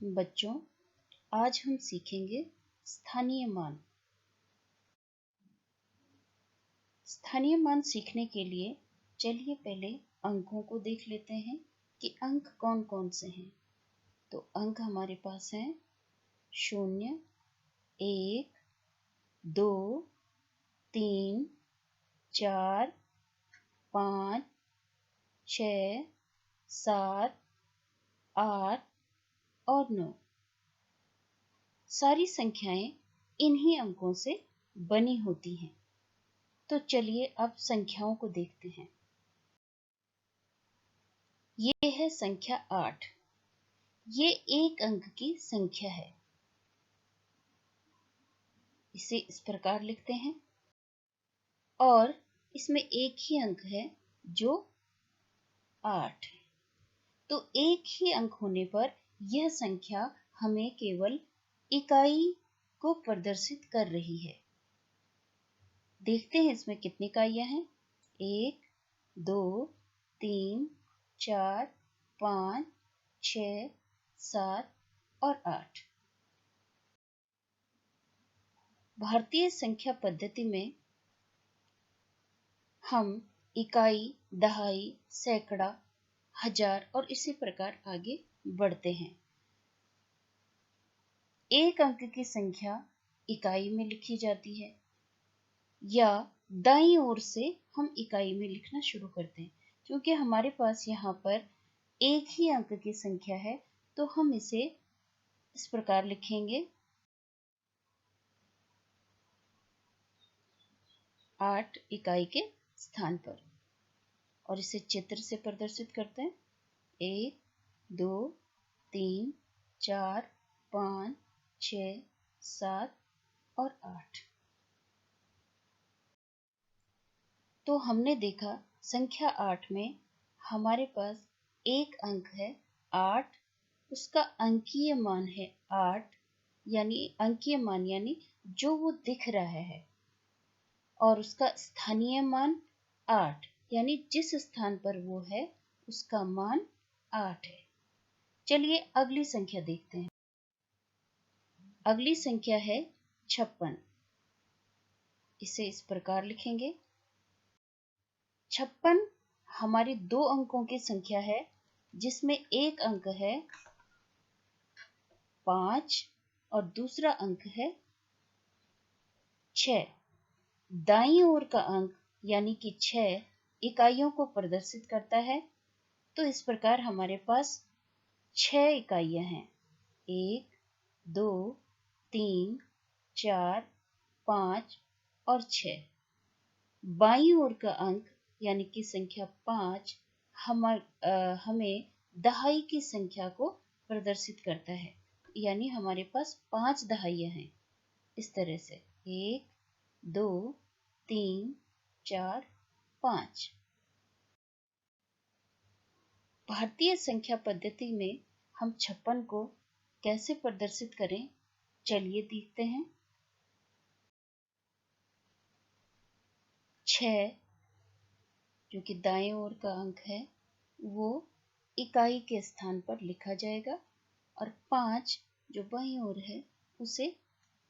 बच्चों, आज हम सीखेंगे स्थानीय मान। स्थानीय मान सीखने के लिए चलिए पहले अंकों को देख लेते हैं कि अंक कौन कौन से हैं। तो अंक हमारे पास हैं 0, 1, 2, 3, 4, 5, 6, 7, 8 और 9। सारी संख्याएं इन्हीं अंकों से बनी होती हैं। तो चलिए अब संख्याओं को देखते हैं। ये है संख्या 8। ये एक अंक की संख्या है। इसे इस प्रकार लिखते हैं और इसमें एक ही अंक है जो 8 है। तो एक ही अंक होने पर यह संख्या हमें केवल इकाई को प्रदर्शित कर रही है। देखते हैं इसमें कितनी इकाइयां हैं। 1, 2, 3, 4, 5, 6, 7 और 8। भारतीय संख्या पद्धति में हम इकाई, दहाई, सैकड़ा, हजार और इसी प्रकार आगे बढ़ते हैं। एक अंक की संख्या इकाई में लिखी जाती है या दाईं ओर से हम इकाई में लिखना शुरू करते हैं। क्योंकि हमारे पास यहाँ पर एक ही अंक की संख्या है तो हम इसे इस प्रकार लिखेंगे 8 इकाई के स्थान पर और इसे चित्र से प्रदर्शित करते हैं। 1, 2, 3, 4, 5, 6, 7 और 8। तो हमने देखा संख्या 8 में हमारे पास एक अंक है 8, उसका अंकीय मान है 8, यानी अंकीय मान यानी जो वो दिख रहा है, और उसका स्थानीय मान 8 यानी जिस स्थान पर वो है उसका मान 8 है। चलिए अगली संख्या देखते हैं। अगली संख्या है 56। इसे इस प्रकार लिखेंगे। 56 हमारी 2 अंकों की संख्या है जिसमें एक अंक है 5 और दूसरा अंक है 6। दाईं ओर का अंक यानी कि 6 इकाइयों को प्रदर्शित करता है। तो इस प्रकार हमारे पास 6 इकाइयां हैं। 1, 2, 3, 4, 5 और 6। बाईं ओर का अंक यानी कि संख्या 5 हमें दहाई की संख्या को प्रदर्शित करता है, यानी हमारे पास 5 दहाइयां हैं। इस तरह से 1, 2, 3, 4, 5। भारतीय संख्या पद्धति में हम 56 को कैसे प्रदर्शित करें, चलिए देखते हैं। 6 जो कि दाएं ओर का अंक है वो इकाई के स्थान पर लिखा जाएगा और 5 जो बाईं ओर है उसे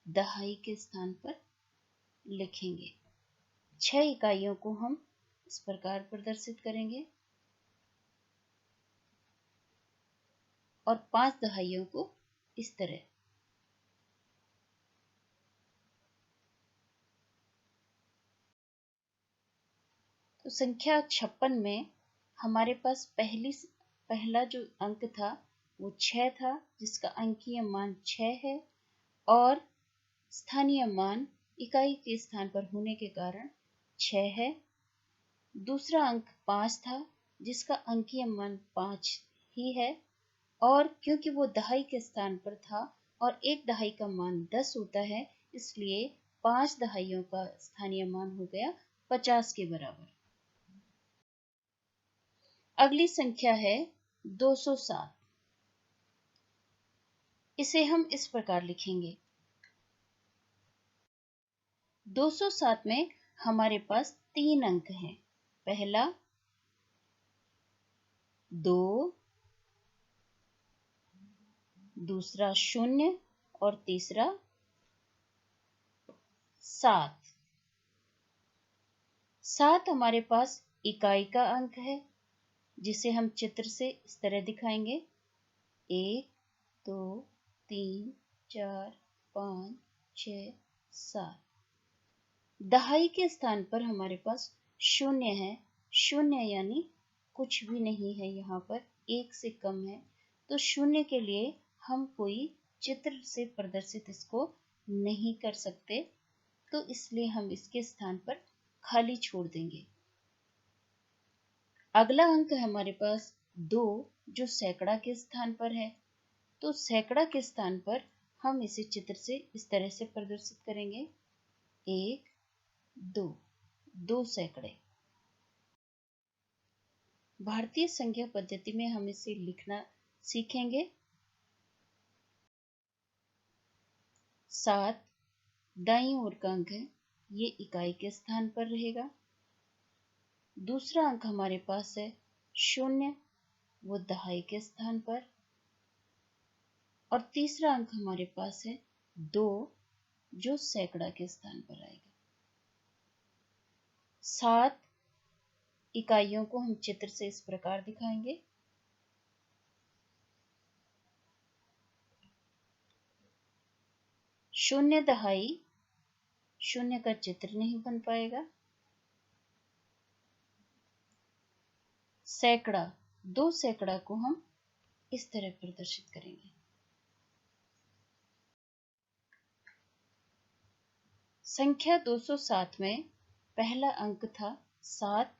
दहाई के स्थान पर लिखेंगे। 6 इकाइयों को हम इस प्रकार प्रदर्शित करेंगे और 5 दहाइयों को इस तरह। तो संख्या 56 में हमारे पास पहला जो अंक था वो 6 था, जिसका अंकीय मान 6 है और स्थानीय मान इकाई के स्थान पर होने के कारण 6 है। दूसरा अंक 5 था जिसका अंकीय मान 5 ही है और क्योंकि वो दहाई के स्थान पर था और एक दहाई का मान 10 होता है, इसलिए 5 दहाइयों का स्थानीय मान हो गया 50 के बराबर। अगली संख्या है 207। इसे हम इस प्रकार लिखेंगे। 207 में हमारे पास 3 अंक हैं। पहला 2, दूसरा 0 और तीसरा 7। 7 हमारे पास इकाई का अंक है, जिसे हम चित्र से इस तरह दिखाएंगे। 1 2 3 4 5 6 7। दहाई के स्थान पर हमारे पास 0 है। 0 यानी कुछ भी नहीं है, यहाँ पर 1 से कम है, तो 0 के लिए हम कोई चित्र से प्रदर्शित इसको नहीं कर सकते, तो इसलिए हम इसके स्थान पर खाली छोड़ देंगे। अगला अंक है हमारे पास 2, जो सैकड़ा के स्थान पर है, तो सैकड़ा के स्थान पर हम इसे चित्र से इस तरह से प्रदर्शित करेंगे। 1 2, 2 सैकड़े। भारतीय संख्या पद्धति में हम इसे लिखना सीखेंगे। 7 दाईं ओर का अंक है, ये इकाई के स्थान पर रहेगा। दूसरा अंक हमारे पास है 0, वो दहाई के स्थान पर। और तीसरा अंक हमारे पास है 2, जो सैकड़ा के स्थान पर आएगा। 7 इकाइयों को हम चित्र से इस प्रकार दिखाएंगे। शून्य दहाई, 0 का चित्र नहीं बन पाएगा। सैकड़ा, 2 सैकड़ा को हम इस तरह प्रदर्शित करेंगे। संख्या 207 में पहला अंक था 7,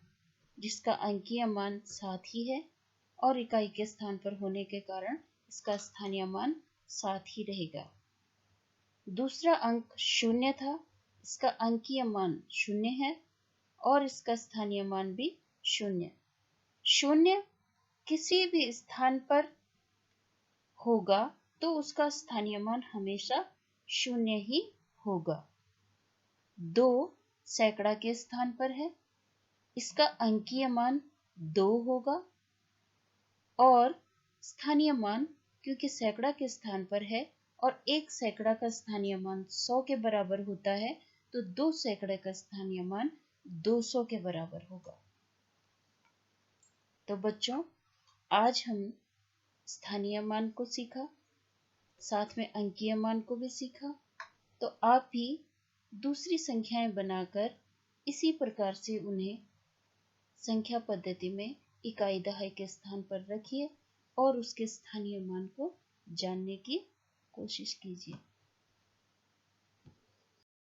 जिसका अंकीय मान 7 ही है और इकाई के स्थान पर होने के कारण इसका स्थानीय मान 7 ही रहेगा। दूसरा अंक 0 था, इसका अंकीय मान 0 है और इसका स्थानीय मान भी 0। 0 किसी भी स्थान पर होगा तो उसका स्थानीय मान हमेशा 0 ही होगा। 2 सैकड़ा के स्थान पर है, इसका अंकीय मान 2 होगा और स्थानीय मान, क्योंकि सैकड़ा के स्थान पर है और 1 सैकड़ा का स्थानीय मान 100 के बराबर होता है, तो 2 सैकड़े का स्थानीय मान 200 के बराबर होगा। तो बच्चों, आज हम स्थानीय मान को सीखा, साथ में अंकीय मान को भी सीखा। तो आप भी दूसरी संख्याएं बनाकर इसी प्रकार से उन्हें संख्या पद्धति में इकाई दहाई के स्थान पर रखिए और उसके स्थानीय मान को जानने की कोशिश कीजिए।